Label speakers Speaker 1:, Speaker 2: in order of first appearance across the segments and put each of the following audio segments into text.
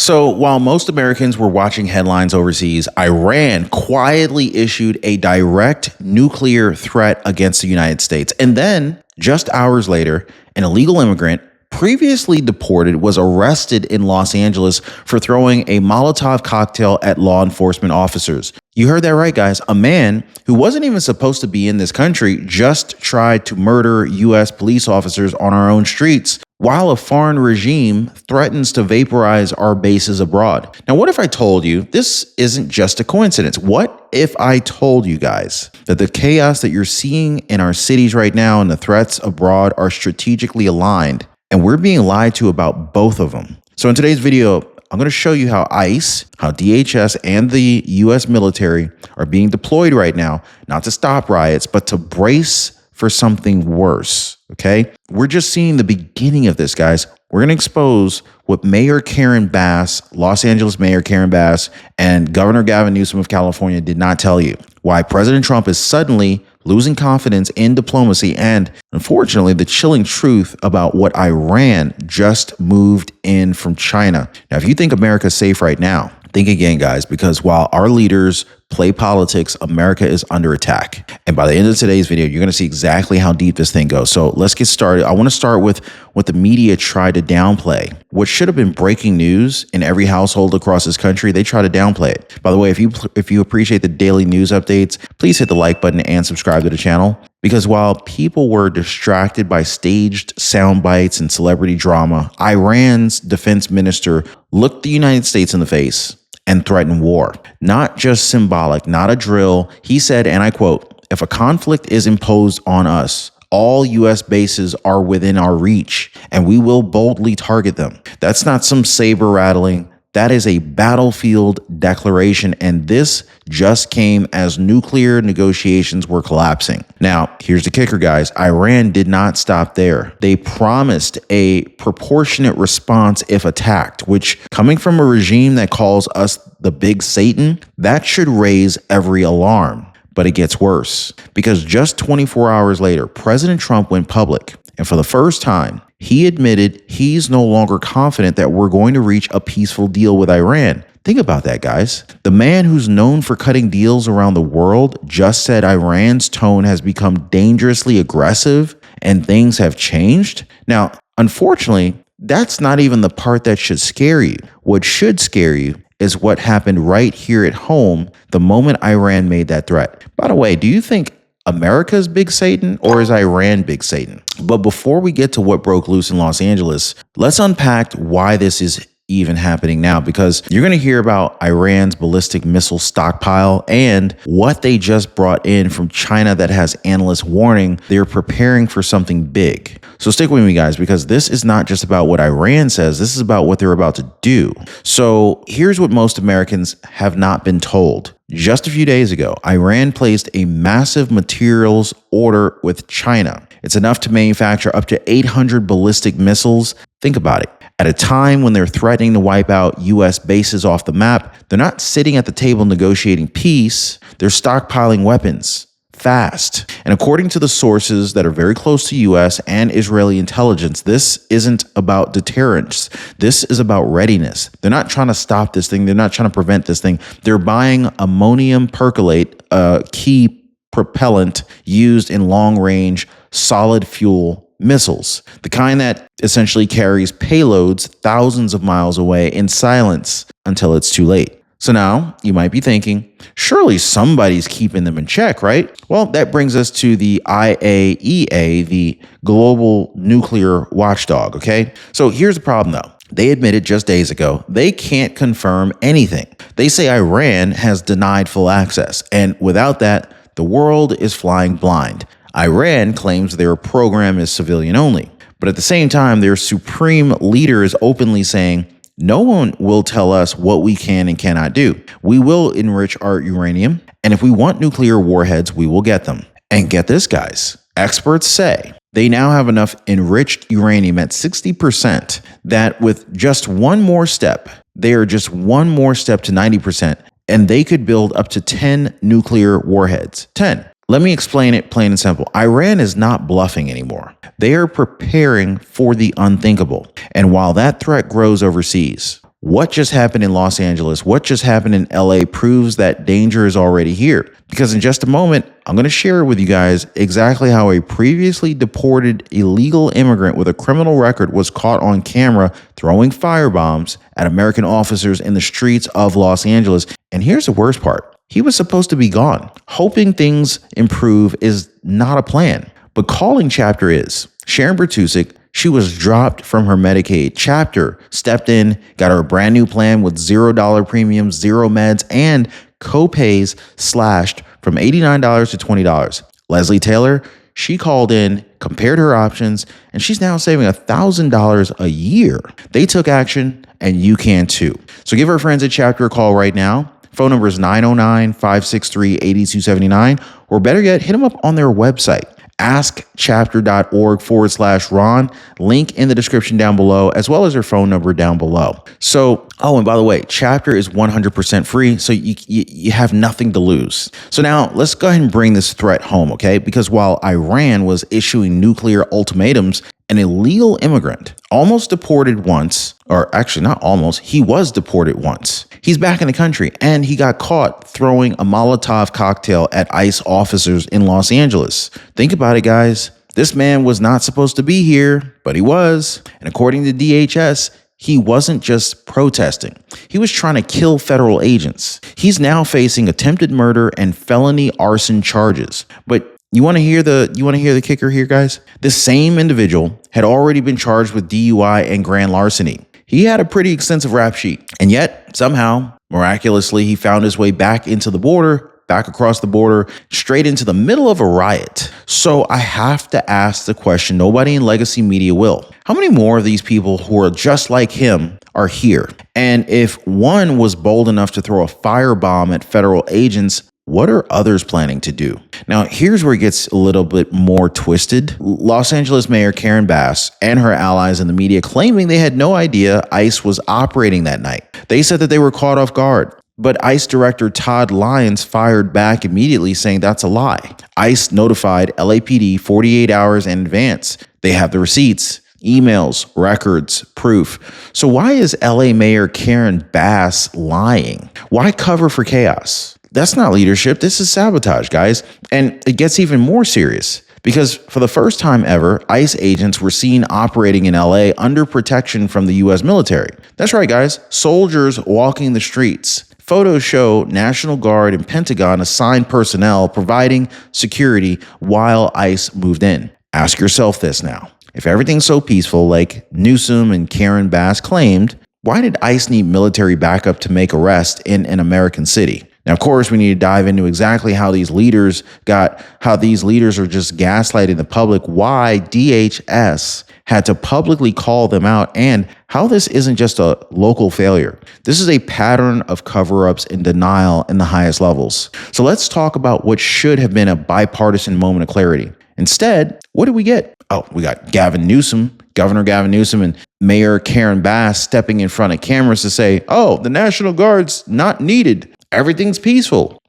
Speaker 1: So while most Americans were watching headlines overseas, Iran quietly issued a direct nuclear threat against the United States. And then, just hours later, an illegal immigrant previously deported was arrested in Los Angeles for throwing a Molotov cocktail at law enforcement officers. You heard that right, guys. A man who wasn't even supposed to be in this country just tried to murder U.S. police officers on our own streets, while a foreign regime threatens to vaporize our bases abroad. Now, what if I told you this isn't just a coincidence? What if I told you guys that the chaos that you're seeing in our cities right now and the threats abroad are strategically aligned, and we're being lied to about both of them? So in today's video, I'm going to show you how ICE, how DHS, and the U.S. military are being deployed right now, not to stop riots, but to brace for something worse, okay? We're just seeing the beginning of this, guys. We're going to expose what Mayor Karen Bass, Los Angeles Mayor Karen Bass, and Governor Gavin Newsom of California did not tell you. Why President Trump is suddenly losing confidence in diplomacy, and unfortunately, the chilling truth about what Iran just moved in from China. Now, if you think America's safe right now, think again, guys, because while our leaders play politics, America is under attack. And by the end of today's video, you're going to see exactly how deep this thing goes. So let's get started. I want to start with what the media tried to downplay. What should have been breaking news in every household across this country, they try to downplay it. By the way, if you appreciate the daily news updates, please hit the like button and subscribe to the channel. Because while people were distracted by staged sound bites and celebrity drama, Iran's defense minister looked the United States in the face and threatened war. Not just symbolic, not a drill. He said, and I quote, "If a conflict is imposed on us, all U.S. bases are within our reach, and we will boldly target them." That's not some saber rattling. That is a battlefield declaration, and this just came as nuclear negotiations were collapsing. Now, here's the kicker, guys. Iran did not stop there. They promised a proportionate response if attacked, which, coming from a regime that calls us the big Satan, that should raise every alarm. But it gets worse, because just 24 hours later, President Trump went public, and for the first time, he admitted he's no longer confident that we're going to reach a peaceful deal with Iran. Think about that, guys. The man who's known for cutting deals around the world just said Iran's tone has become dangerously aggressive and things have changed. Now, unfortunately, that's not even the part that should scare you. What should scare you is what happened right here at home the moment Iran made that threat. By the way, do you think America's big Satan or is Iran big Satan? But before we get to what broke loose in Los Angeles, let's unpack why this is even happening now, because you're going to hear about Iran's ballistic missile stockpile and what they just brought in from China that has analysts warning they're preparing for something big. So stick with me, guys, because this is not just about what Iran says. This is about what they're about to do. So here's what most Americans have not been told. Just a few days ago, Iran placed a massive materials order with China. It's enough to manufacture up to 800 ballistic missiles. Think about it. At a time when they're threatening to wipe out U.S. bases off the map, they're not sitting at the table negotiating peace. They're stockpiling weapons fast. And according to the sources that are very close to U.S. and Israeli intelligence, this isn't about deterrence. This is about readiness. They're not trying to stop this thing. They're not trying to prevent this thing. They're buying ammonium percolate, a key propellant used in long-range solid fuel missiles, the kind that essentially carries payloads thousands of miles away in silence until it's too late. So now you might be thinking, surely somebody's keeping them in check, right? Well, that brings us to the IAEA, the global nuclear watchdog, okay? So here's the problem though. They admitted just days ago they can't confirm anything. They say Iran has denied full access, and without that, the world is flying blind. Iran claims their program is civilian only, but at the same time, their supreme leader is openly saying, no one will tell us what we can and cannot do. We will enrich our uranium, and if we want nuclear warheads, we will get them. And get this, guys, experts say they now have enough enriched uranium at 60% that with just one more step, they are just one more step to 90%, and they could build up to 10 nuclear warheads. 10. Let me explain it plain and simple. Iran is not bluffing anymore. They are preparing for the unthinkable. And while that threat grows overseas, what just happened in Los Angeles, what just happened in LA proves that danger is already here. Because in just a moment, I'm going to share with you guys exactly how a previously deported illegal immigrant with a criminal record was caught on camera throwing firebombs at American officers in the streets of Los Angeles. And here's the worst part. He was supposed to be gone. Hoping things improve is not a plan, but calling Chapter is. Sharon Bertusik, she was dropped from her Medicaid. Chapter stepped in, got her a brand new plan with $0 premiums, zero meds, and co-pays slashed from $89 to $20. Leslie Taylor, she called in, compared her options, and she's now saving $1,000 a year. They took action, and you can too. So give our friends at Chapter a call right now. Phone number is 909-563-8279, or better yet, hit them up on their website, askchapter.org/Ron. Link in the description down below, as well as their phone number down below. So, and by the way, Chapter is 100% free, so you have nothing to lose. So now let's go ahead and bring this threat home, okay? Because while Iran was issuing nuclear ultimatums, an illegal immigrant almost deported once, or actually not almost, he was deported once. He's back in the country and he got caught throwing a Molotov cocktail at ICE officers in Los Angeles. Think about it, guys. This man was not supposed to be here, but he was. And according to DHS, he wasn't just protesting. He was trying to kill federal agents. He's now facing attempted murder and felony arson charges. But you want to hear the kicker here, guys? This same individual had already been charged with DUI and grand larceny. He had a pretty extensive rap sheet, and yet somehow, miraculously, he found his way back across the border, straight into the middle of a riot. So I have to ask the question nobody in legacy media will. How many more of these people who are just like him are here? And if one was bold enough to throw a firebomb at federal agents, what are others planning to do? Now, here's where it gets a little bit more twisted. Los Angeles Mayor Karen Bass and her allies in the media claiming they had no idea ICE was operating that night. They said that they were caught off guard. But ICE Director Todd Lyons fired back immediately, saying that's a lie. ICE notified LAPD 48 hours in advance. They have the receipts, emails, records, proof. So why is LA Mayor Karen Bass lying? Why cover for chaos? That's not leadership. This is sabotage, guys. And it gets even more serious because for the first time ever, ICE agents were seen operating in LA under protection from the U.S. military. That's right, guys. Soldiers walking the streets. Photos show National Guard and Pentagon assigned personnel providing security while ICE moved in. Ask yourself this now. If everything's so peaceful like Newsom and Karen Bass claimed, why did ICE need military backup to make arrests in an American city? Now, of course, we need to dive into exactly how these leaders are just gaslighting the public, why DHS had to publicly call them out, and how this isn't just a local failure. This is a pattern of cover-ups and denial in the highest levels. So let's talk about what should have been a bipartisan moment of clarity. Instead, what did we get? Oh, we got Governor Gavin Newsom and Mayor Karen Bass stepping in front of cameras to say, oh, the National Guard's not needed. Everything's peaceful.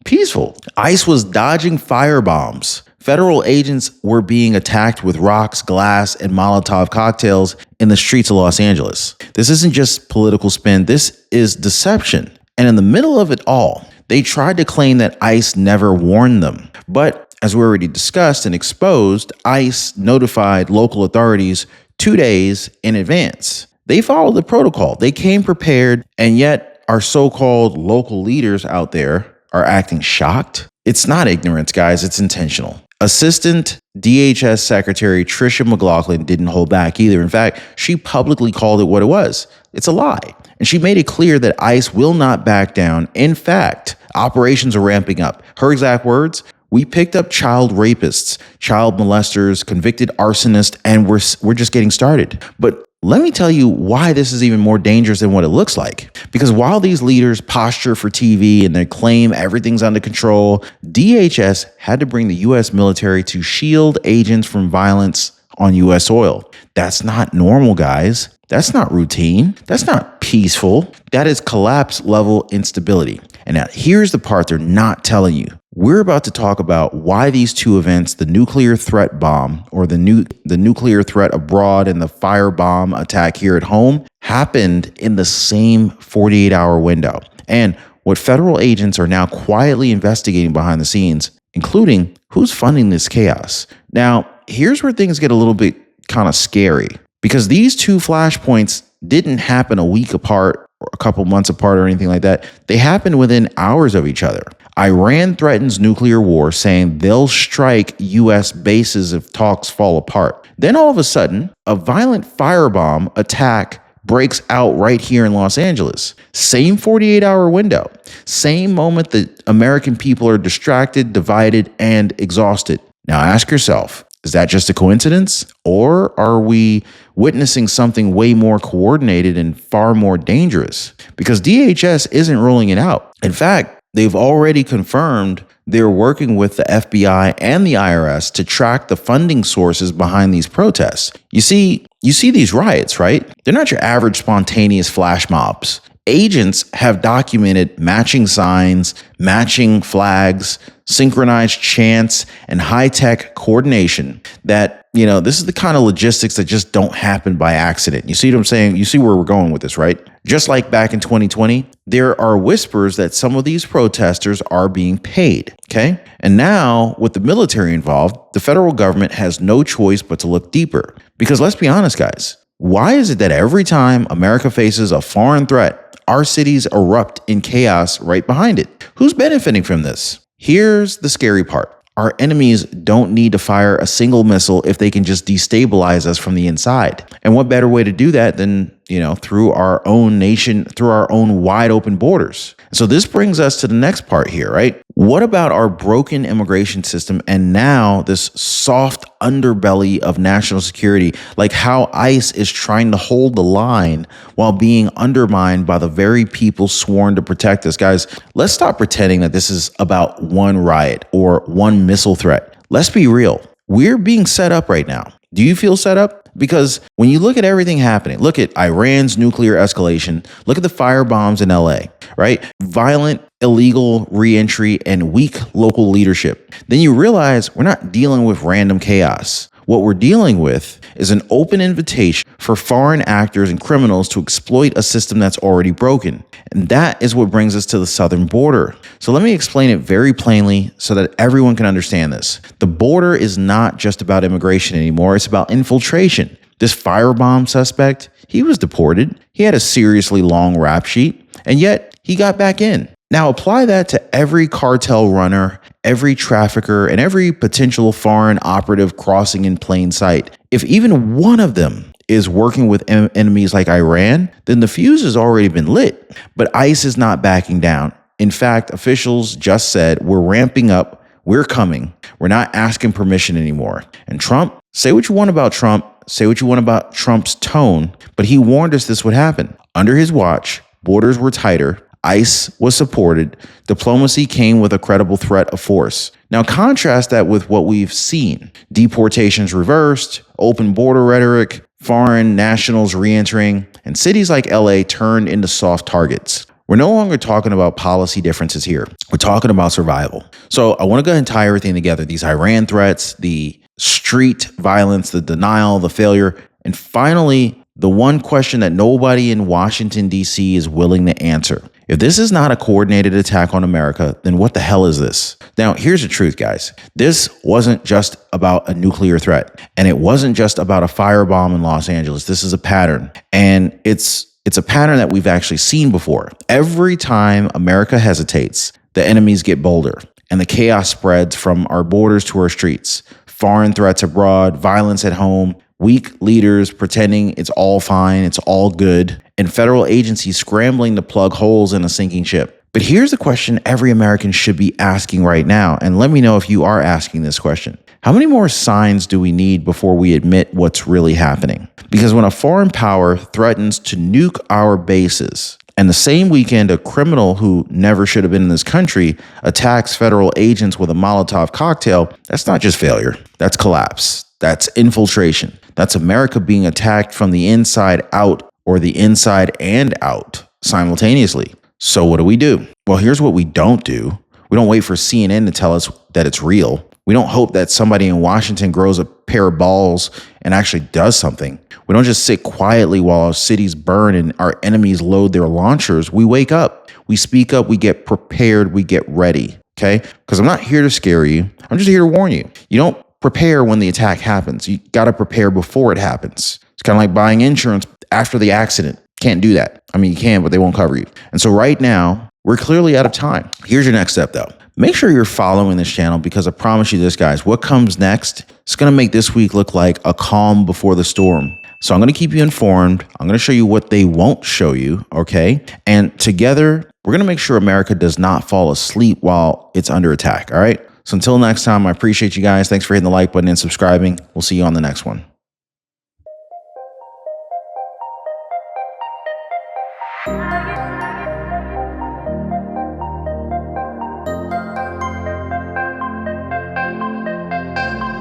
Speaker 1: ICE was dodging firebombs. Federal agents were being attacked with rocks, glass, and Molotov cocktails in the streets of Los Angeles. This isn't just political spin. This is deception. And in the middle of it all, they tried to claim that ICE never warned them. But as we already discussed and exposed, ICE notified local authorities 2 days in advance. They followed the protocol. They came prepared, and yet our so-called local leaders out there are acting shocked. It's not ignorance, guys. It's intentional. Assistant DHS Secretary Tricia McLaughlin didn't hold back either. In fact, she publicly called it what it was. It's a lie. And she made it clear that ICE will not back down. In fact, operations are ramping up. Her exact words, we picked up child rapists, child molesters, convicted arsonists, and we're just getting started. But let me tell you why this is even more dangerous than what it looks like. Because while these leaders posture for TV and they claim everything's under control, DHS had to bring the U.S. military to shield agents from violence on U.S. soil. That's not normal, guys. That's not routine. That's not peaceful. That is collapse level instability. And now here's the part they're not telling you. We're about to talk about why these two events, the nuclear threat bomb or the nuclear threat abroad and the firebomb attack here at home, happened in the same 48-hour window, and what federal agents are now quietly investigating behind the scenes, including who's funding this chaos. Now, here's where things get a little bit kind of scary, because these two flashpoints didn't happen a week apart or a couple months apart or anything like that. They happened within hours of each other. Iran threatens nuclear war, saying they'll strike U.S. bases if talks fall apart. Then all of a sudden, a violent firebomb attack breaks out right here in Los Angeles. Same 48-hour window. Same moment that American people are distracted, divided, and exhausted. Now ask yourself, is that just a coincidence? Or are we witnessing something way more coordinated and far more dangerous? Because DHS isn't ruling it out. In fact, they've already confirmed they're working with the FBI and the IRS to track the funding sources behind these protests. You see these riots, right? They're not your average spontaneous flash mobs. Agents have documented matching signs, matching flags, synchronized chants, and high-tech coordination that, this is the kind of logistics that just don't happen by accident. You see what I'm saying? You see where we're going with this, right? Just like back in 2020, there are whispers that some of these protesters are being paid, okay? And now, with the military involved, the federal government has no choice but to look deeper. Because let's be honest, guys, why is it that every time America faces a foreign threat, our cities erupt in chaos right behind it? Who's benefiting from this? Here's the scary part. Our enemies don't need to fire a single missile if they can just destabilize us from the inside. And what better way to do that than, through our own nation, through our own wide open borders? So this brings us to the next part here, right? What about our broken immigration system and now this soft underbelly of national security, like how ICE is trying to hold the line while being undermined by the very people sworn to protect us? Guys, let's stop pretending that this is about one riot or one missile threat. Let's be real. We're being set up right now. Do you feel set up? Because when you look at everything happening, look at Iran's nuclear escalation, look at the firebombs in LA, right? Violent, illegal reentry and weak local leadership. Then you realize we're not dealing with random chaos. What we're dealing with is an open invitation for foreign actors and criminals to exploit a system that's already broken. And that is what brings us to the southern border. So let me explain it very plainly so that everyone can understand this. The border is not just about immigration anymore. It's about infiltration. This firebomb suspect, he was deported. He had a seriously long rap sheet, and yet he got back in. Now apply that to every cartel runner, every trafficker, and every potential foreign operative crossing in plain sight. If even one of them is working with enemies like Iran, then the fuse has already been lit. But ICE is not backing down. In fact, officials just said, we're ramping up, we're coming. We're not asking permission anymore. And Trump, say what you want about Trump, say what you want about Trump's tone, but he warned us this would happen. Under his watch, borders were tighter, ICE was supported, diplomacy came with a credible threat of force. Now contrast that with what we've seen. Deportations reversed, open border rhetoric, foreign nationals re-entering, and cities like LA turned into soft targets. We're no longer talking about policy differences here. We're talking about survival. So I want to go ahead and tie everything together. These Iran threats, the street violence, the denial, the failure, and finally, the one question that nobody in Washington, D.C. is willing to answer. If this is not a coordinated attack on America, then what the hell is this? Now, here's the truth, guys. This wasn't just about a nuclear threat, and it wasn't just about a firebomb in Los Angeles. This is a pattern, and it's a pattern that we've actually seen before. Every time America hesitates, the enemies get bolder, and the chaos spreads from our borders to our streets. Foreign threats abroad, violence at home, weak leaders pretending it's all fine, it's all good, and federal agencies scrambling to plug holes in a sinking ship. But here's the question every American should be asking right now, and let me know if you are asking this question. How many more signs do we need before we admit what's really happening? Because when a foreign power threatens to nuke our bases, and the same weekend a criminal who never should have been in this country attacks federal agents with a Molotov cocktail, that's not just failure, that's collapse. That's infiltration. That's America being attacked from the inside out or the inside and out simultaneously. So what do? Well, here's what we don't do. We don't wait for CNN to tell us that it's real. We don't hope that somebody in Washington grows a pair of balls and actually does something. We don't just sit quietly while our cities burn and our enemies load their launchers. We wake up, we speak up, we get prepared, we get ready, okay? Because I'm not here to scare you. I'm just here to warn you. You don't prepare when the attack happens. You got to prepare before it happens. It's kind of like buying insurance after the accident. Can't do that. I mean, you can, but they won't cover you. And so right now, we're clearly out of time. Here's your next step, though. Make sure you're following this channel because I promise you this, guys, what comes next, it's going to make this week look like a calm before the storm. So I'm going to keep you informed. I'm going to show you what they won't show you, okay? And together, we're going to make sure America does not fall asleep while it's under attack, all right? So until next time, I appreciate you guys. Thanks for hitting the like button and subscribing. We'll see you on the next one.